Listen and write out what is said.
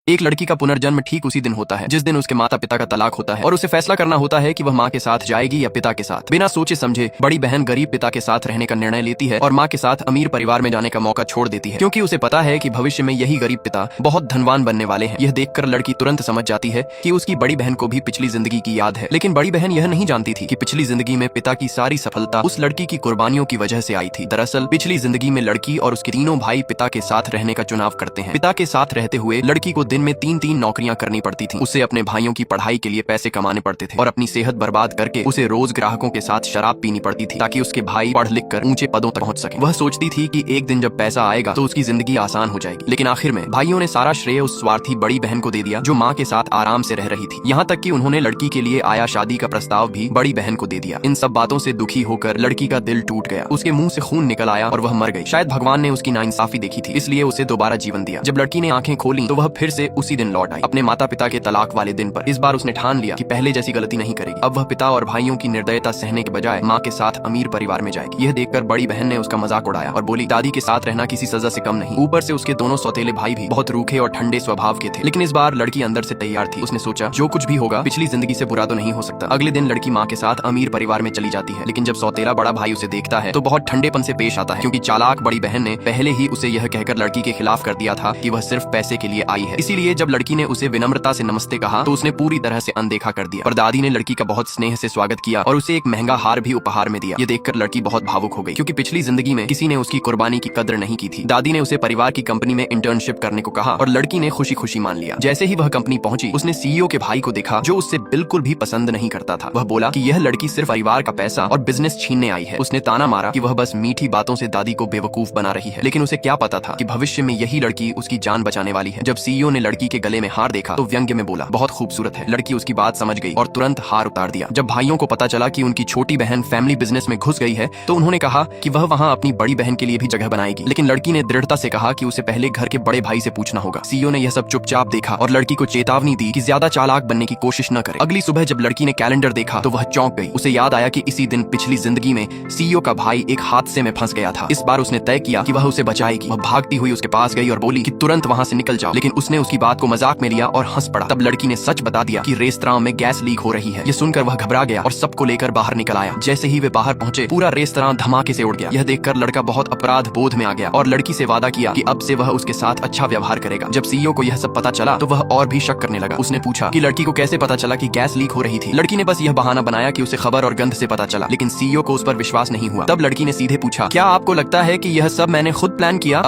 एक लड़की का पुनर्जन्म ठीक उसी दिन होता है जिस दिन उसके माता पिता का तलाक होता है और उसे फैसला करना होता है कि वह माँ के साथ जाएगी या पिता के साथ। बिना सोचे समझे बड़ी बहन गरीब पिता के साथ रहने का निर्णय लेती है और माँ के साथ अमीर परिवार में जाने का मौका छोड़ देती है, क्योंकि उसे पता है कि भविष्य में यही गरीब पिता बहुत धनवान बनने वाले हैं। यह देखकर लड़की तुरंत समझ जाती है कि उसकी बड़ी बहन को भी पिछली जिंदगी की याद है, लेकिन बड़ी बहन यह नहीं जानती थी कि पिछली जिंदगी में पिता की सारी सफलता उस लड़की की कुर्बानियों की वजह से आई थी। दरअसल पिछली जिंदगी में लड़की और उसके तीनों भाई पिता के साथ रहने का चुनाव करते हैं। पिता के साथ रहते हुए लड़की को दिन में 3-3 नौकरियां करनी पड़ती थी। उसे अपने भाइयों की पढ़ाई के लिए पैसे कमाने पड़ते थे और अपनी सेहत बर्बाद करके उसे रोज ग्राहकों के साथ शराब पीनी पड़ती थी ताकि उसके भाई पढ़ लिख कर ऊंचे पदों तक पहुंच सके। वह सोचती थी कि एक दिन जब पैसा आएगा तो उसकी जिंदगी आसान हो जाएगी, लेकिन आखिर में भाइयों ने सारा श्रेय उस स्वार्थी बड़ी बहन को दे दिया जो माँ के साथ आराम से रह रही थी। यहाँ तक कि उन्होंने लड़की के लिए आया शादी का प्रस्ताव भी बड़ी बहन को दे दिया। इन सब बातों से दुखी होकर लड़की का दिल टूट गया, उसके मुंह से खून निकल आया और वह मर गई। शायद भगवान ने उसकी नाइंसाफी देखी थी, इसलिए उसे दोबारा जीवन दिया। जब लड़की ने आंखें खोली तो वह फिर से उसी दिन लौट आई, अपने माता पिता के तलाक वाले दिन पर। इस बार उसने ठान लिया कि पहले जैसी गलती नहीं करेगी। अब वह पिता और भाइयों की निर्दयता सहने के बजाय माँ के साथ अमीर परिवार में जाएगी। यह देखकर बड़ी बहन ने उसका मजाक उड़ाया और बोली, दादी के साथ रहना किसी सजा से कम नहीं। ऊपर से उसके दोनों सौतेले भाई भी बहुत रूखे और ठंडे स्वभाव के थे। लेकिन इस बार लड़की अंदर से तैयार थी। उसने सोचा जो कुछ भी होगा पिछली जिंदगी से बुरा तो नहीं हो सकता। अगले दिन लड़की माँ के साथ अमीर परिवार में चली जाती है, लेकिन जब सौतेला बड़ा भाई उसे देखता है तो बहुत ठंडेपन से पेश आता है, क्योंकि चालाक बड़ी बहन ने पहले ही उसे यह कहकर लड़की के खिलाफ कर दिया था कि वह सिर्फ पैसे के लिए आई है। इसीलिए जब लड़की ने उसे विनम्रता से नमस्ते कहा तो उसने पूरी तरह से अनदेखा कर दिया। पर दादी ने लड़की का बहुत स्नेह से स्वागत किया और उसे एक महंगा हार भी उपहार में दिया। ये देखकर लड़की बहुत भावुक हो गई, क्योंकि पिछली जिंदगी में किसी ने उसकी कुर्बानी की कदर नहीं की थी। दादी ने उसे परिवार की कंपनी में इंटर्नशिप करने को कहा और लड़की ने खुशी खुशी मान लिया। जैसे ही वह कंपनी पहुंची उसने सीईओ के भाई को देखा जो उससे बिल्कुल भी पसंद नहीं करता था। वह बोला कि यह लड़की सिर्फ परिवार का पैसा और बिजनेस छीनने आई है। उसने ताना मारा कि वह बस मीठी बातों से दादी को बेवकूफ बना रही है, लेकिन उसे क्या पता था कि भविष्य में यही लड़की उसकी जान बचाने वाली है। जब सीईओ ने लड़की के गले में हार देखा तो व्यंग्य में बोला, बहुत खूबसूरत है। लड़की उसकी बात समझ गई और तुरंत हार उतार दिया। जब भाइयों को पता चला कि उनकी छोटी बहन फैमिली बिजनेस में घुस गई है तो उन्होंने कहा कि वह वहाँ अपनी बड़ी बहन के लिए भी जगह बनाएगी, लेकिन लड़की ने दृढ़ता से कहा कि उसे पहले घर के बड़े भाई से पूछना होगा। सीईओ ने यह सब चुपचाप देखा और लड़की को चेतावनी दी कि ज्यादा चालाक बनने की कोशिश न करे। अगली सुबह जब लड़की ने कैलेंडर देखा तो वह चौंक गई। उसे याद आया कि इसी दिन पिछली जिंदगी में सीईओ का भाई एक हादसे में फंस गया था। इस बार उसने तय किया कि वह उसे बचाएगी। वह भागती हुई उसके पास गई और बोली कि तुरंत वहाँ से निकल जाओ, लेकिन उसने उसकी बात को मजाक में लिया और हंस पड़ा। तब लड़की ने सच बता दिया कि रेस्तरां में गैस लीक हो रही है। ये सुनकर वह घबरा गया और सबको लेकर बाहर निकल आया। जैसे ही वे बाहर पहुंचे पूरा रेस्तरां धमाके से उड़ गया। यह देखकर लड़का बहुत अपराध बोध में आ गया और लड़की से वादा किया कि अब से वह उसके साथ अच्छा व्यवहार करेगा। जब सीईओ को यह सब पता चला तो वह और भी शक करने लगा। उसने पूछा कि लड़की को कैसे पता चला कि गैस लीक हो रही थी। लड़की ने बस यह बहाना बनाया कि उसे खबर और गंध से पता चला, लेकिन सीईओ को उस पर विश्वास नहीं हुआ। तब लड़की ने सीधे पूछा, क्या आपको लगता है कि यह सब मैंने खुद प्लान किया?